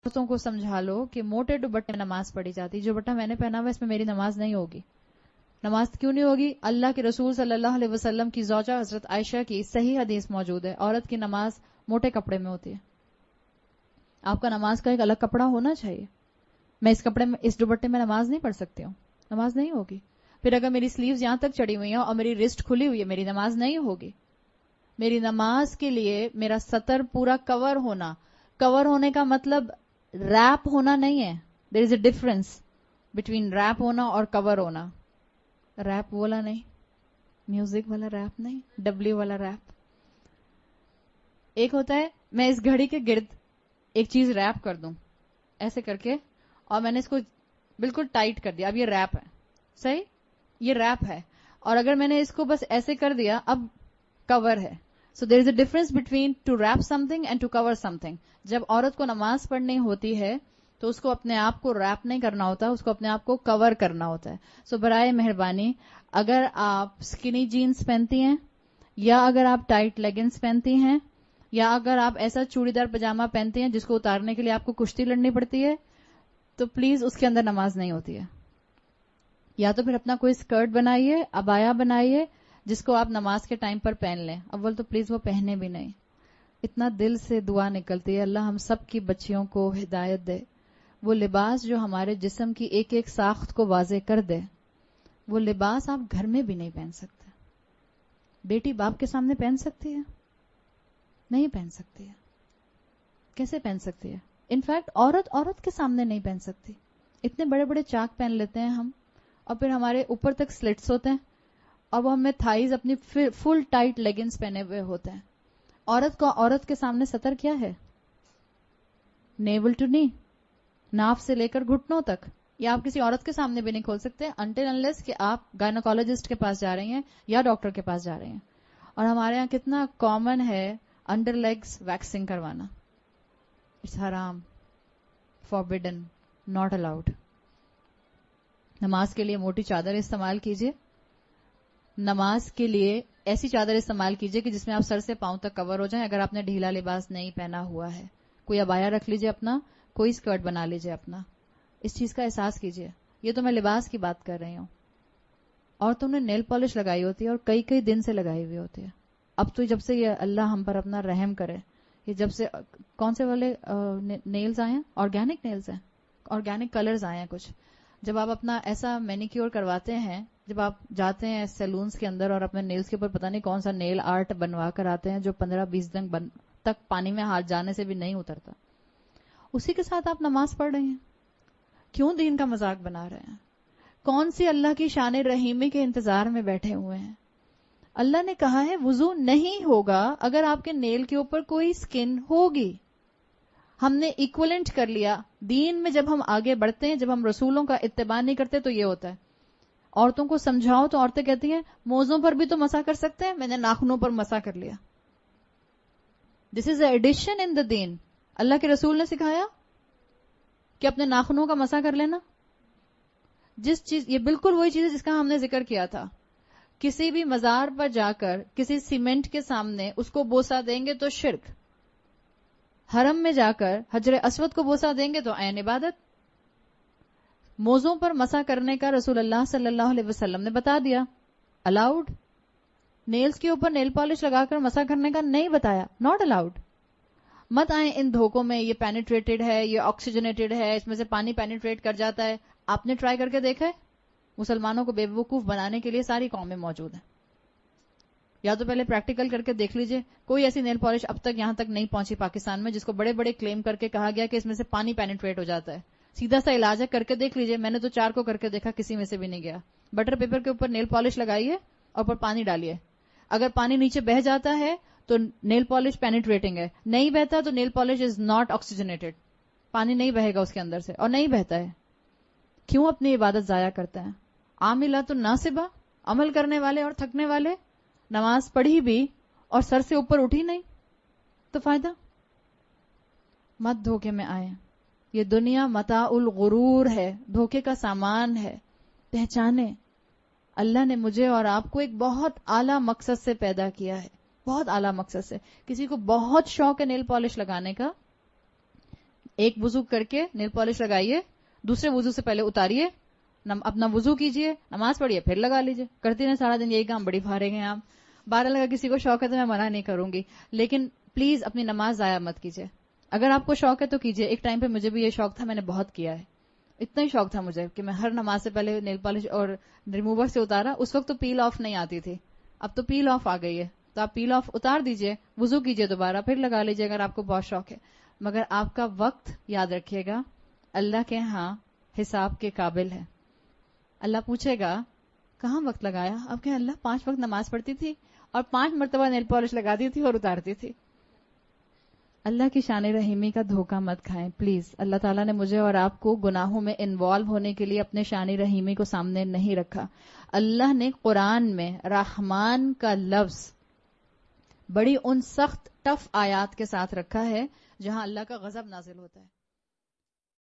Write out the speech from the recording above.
عورتوں کو سمجھا لو کہ موٹے دوپٹے میں نماز پڑھی جاتی. جو دوپٹہ میں نے پہنا ہوا اس میں میری نماز نہیں ہوگی. نماز کیوں نہیں ہوگی؟ اللہ کے رسول صلی اللہ علیہ وسلم کی زوجہ حضرت عائشہ کی صحیح حدیث موجود ہے، عورت کی نماز موٹے کپڑے میں ہوتی ہے. آپ کا نماز کا ایک الگ کپڑا ہونا چاہیے. میں اس کپڑے میں، اس دوپٹے میں نماز نہیں پڑھ سکتی ہوں، نماز نہیں ہوگی. پھر اگر میری سلیوز یہاں تک چڑھی ہوئی ہیں اور میری رسٹ کھلی ہوئی ہے، میری نماز نہیں ہوگی. میری نماز کے لیے میرا سطر پورا کور ہونا، کور ہونے کا مطلب ریپ ہونا نہیں ہے. دیر is a difference between rape ہونا اور کور ہونا. ریپ والا نہیں، میوزک والا ریپ نہیں، ڈبلیو والا ریپ. ایک ہوتا ہے میں اس گھڑی کے گرد ایک چیز ریپ کر دوں ایسے کر کے، اور میں نے اس کو بالکل ٹائٹ کر دیا، اب یہ ریپ ہے. صحیح، یہ ریپ ہے. اور اگر میں نے اس کو بس ایسے کر دیا، اب کور ہے. So there is a difference between to wrap something and to cover something. جب عورت کو نماز پڑھنی ہوتی ہے تو اس کو اپنے آپ کو ریپ نہیں کرنا ہوتا، اس کو اپنے آپ کو کور کرنا ہوتا ہے. سو برائے مہربانی اگر آپ اسکنی جینز پہنتی ہیں، یا اگر آپ ٹائٹ لیگنز پہنتی ہیں، یا اگر آپ ایسا چوڑی دار پاجامہ پہنتی ہیں جس کو اتارنے کے لیے آپ کو کشتی لڑنی پڑتی ہے، تو پلیز اس کے اندر نماز نہیں ہوتی ہے. یا تو پھر اپنا کوئی اسکرٹ بنائیے، عبایا بنائیے جس کو آپ نماز کے ٹائم پر پہن لیں. اول تو پلیز وہ پہنے بھی نہیں. اتنا دل سے دعا نکلتی ہے اللہ ہم سب کی بچیوں کو ہدایت دے. وہ لباس جو ہمارے جسم کی ایک ایک ساخت کو واضح کر دے، وہ لباس آپ گھر میں بھی نہیں پہن سکتے. بیٹی باپ کے سامنے پہن سکتی ہے؟ نہیں پہن سکتی ہے. کیسے پہن سکتی ہے؟ انفیکٹ عورت کے سامنے نہیں پہن سکتی. اتنے بڑے بڑے چاک پہن لیتے ہیں ہم، اور پھر ہمارے اوپر تک سلٹس ہوتے ہیں، اور وہ ہمیں تھائز اپنی فل ٹائٹ لیگنز پہنے ہوئے ہوتے ہیں. عورت کے سامنے سطر کیا ہے؟ نیول ٹو نی، ناف سے لے کر گھٹنوں تک. یا آپ کسی عورت کے سامنے بھی نہیں کھول سکتے انٹل انلیس کہ آپ گائنوکالوجسٹ کے پاس جا رہی ہیں یا ڈاکٹر کے پاس جا رہی ہیں. اور ہمارے یہاں کتنا کامن ہے انڈر لیگز ویکسنگ کروانا. اٹس حرام، فوربڈن، ناٹ الاؤڈ. نماز کے لیے موٹی چادر استعمال کیجیے. نماز کے لیے ایسی چادر استعمال کیجیے کہ جس میں آپ سر سے پاؤں تک کور ہو جائیں. اگر آپ نے ڈھیلا لباس نہیں پہنا ہوا ہے، کوئی عبایا رکھ لیجیے اپنا، کوئی اسکرٹ بنا لیجیے اپنا. اس چیز کا احساس کیجیے. یہ تو میں لباس کی بات کر رہی ہوں. اور تم نے نیل پالش لگائی ہوتی ہے، اور کئی کئی دن سے لگائی ہوئی ہوتی ہے. اب تو جب سے یہ اللہ ہم پر اپنا رحم کرے، یہ جب سے کون سے والے نیلز آئے ہیں، آرگینک نیلز ہیں، آرگینک کلرز آئے ہیں کچھ. جب آپ اپنا ایسا مینیکیور کرواتے ہیں، جب آپ جاتے ہیں سیلونز کے اندر اور اپنے نیلز کے اوپر پتہ نہیں کون سا نیل آرٹ بنوا کر آتے ہیں جو 15-20 دن تک پانی میں ہاتھ جانے سے بھی نہیں اترتا، اسی کے ساتھ آپ نماز پڑھ رہے ہیں. کیوں دین کا مذاق بنا رہے ہیں؟ کون سی اللہ کی شان رحیمی کے انتظار میں بیٹھے ہوئے ہیں؟ اللہ نے کہا ہے وضو نہیں ہوگا اگر آپ کے نیل کے اوپر کوئی سکن ہوگی. ہم نے ایکولنٹ کر لیا. دین میں جب ہم آگے بڑھتے ہیں، جب ہم رسولوں کا اتباع نہیں کرتے تو یہ ہوتا ہے. عورتوں کو سمجھاؤ تو عورتیں کہتی ہیں موزوں پر بھی تو مسح کر سکتے ہیں، میں نے ناخنوں پر مسح کر لیا. دس از اے ایڈیشن ان دا دین. اللہ کے رسول نے سکھایا کہ اپنے ناخنوں کا مسح کر لینا. جس چیز، یہ بالکل وہی چیز ہے جس کا ہم نے ذکر کیا تھا. کسی بھی مزار پر جا کر کسی سیمنٹ کے سامنے اس کو بوسا دیں گے تو شرک. حرم میں جا کر حجر اسود کو بوسا دیں گے تو عین عبادت. موزوں پر مسح کرنے کا رسول اللہ صلی اللہ علیہ وسلم نے بتا دیا، الاؤڈ. نیلز کے اوپر نیل پالش لگا کر مسح کرنے کا نہیں بتایا، ناٹ الاؤڈ. مت آئیں ان دھوکوں میں، یہ پینیٹریٹڈ ہے، یہ آکسیجنیٹڈ ہے، اس میں سے پانی پینیٹریٹ کر جاتا ہے. آپ نے ٹرائی کر کے دیکھا ہے؟ مسلمانوں کو بے وقوف بنانے کے لیے ساری قومیں موجود ہیں. یا تو پہلے پریکٹیکل کر کے دیکھ لیجئے. کوئی ایسی نیل پالش اب تک یہاں تک نہیں پہنچی پاکستان میں جس کو بڑے بڑے کلیم کر کے کہا گیا کہ اس میں سے پانی پینیٹریٹ ہو جاتا ہے. سیدھا سا علاج ہے، کر کے دیکھ لیجئے. میں نے تو 4 کو کر کے دیکھا، کسی میں سے بھی نہیں گیا. بٹر پیپر کے اوپر نیل پالش لگائیے اور اوپر پانی ڈالیے. اگر پانی نیچے بہ جاتا ہے تو نیل پالش پینیٹریٹنگ ہے، نہیں بہتا تو nail polish is not oxygenated. پانی نہیں بہے گا اس کے اندر سے، اور نہیں بہتا ہے. کیوں اپنی عبادت ضائع کرتے ہیں؟ عاملات ناصبہ، عمل کرنے والے اور تھکنے والے. نماز پڑھی بھی اور سر سے اوپر اٹھی نہیں تو فائدہ. مت دھوکے میں آئے. یہ دنیا متاع الغرور ہے، دھوکے کا سامان ہے. پہچانے اللہ نے مجھے اور آپ کو ایک بہت اعلیٰ مقصد سے پیدا کیا ہے، بہت اعلیٰ مقصد سے. کسی کو بہت شوق ہے نیل پالش لگانے کا، ایک وضو کر کے نیل پالش لگائیے, دوسرے وضو سے پہلے اتاریے, اپنا وضو کیجیے, نماز پڑھیے, پھر لگا لیجیے. کرتی رہیں سارا دن یہی کام, بڑی فارغ ہیں آپ. 12 اگر کسی کو شوق ہے تو میں منع نہیں کروں گی, لیکن پلیز اپنی نماز ضائع مت کیجیے. اگر آپ کو شوق ہے تو کیجیے. ایک ٹائم پہ مجھے بھی یہ شوق تھا, میں نے بہت کیا ہے. اتنا ہی شوق تھا مجھے کہ میں ہر نماز سے پہلے نیل پالش اور ریموور سے اتارا. اس وقت تو پیل آف نہیں آتی تھی, اب تو پیل آف آ گئی ہے, تو آپ پیل آف اتار دیجیے, وضو کیجیے دوبارہ, پھر لگا لیجیے اگر آپ کو بہت شوق ہے. مگر آپ کا وقت یاد رکھیے گا اللہ کے ہاں حساب کے قابل ہے. اللہ پوچھے گا کہاں وقت لگایا؟ آپ کہیں اللہ 5 وقت نماز پڑھتی تھی اور 5 مرتبہ نیل پالش لگاتی تھی اور اتارتی تھی. اللہ کی شان رحیمی کا دھوکہ مت کھائیں پلیز. اللہ تعالیٰ نے مجھے اور آپ کو گناہوں میں انوالو ہونے کے لیے اپنے شان رحیمی کو سامنے نہیں رکھا. اللہ نے قرآن میں رحمان کا لفظ بڑی ان سخت ٹف آیات کے ساتھ رکھا ہے جہاں اللہ کا غضب نازل ہوتا ہے.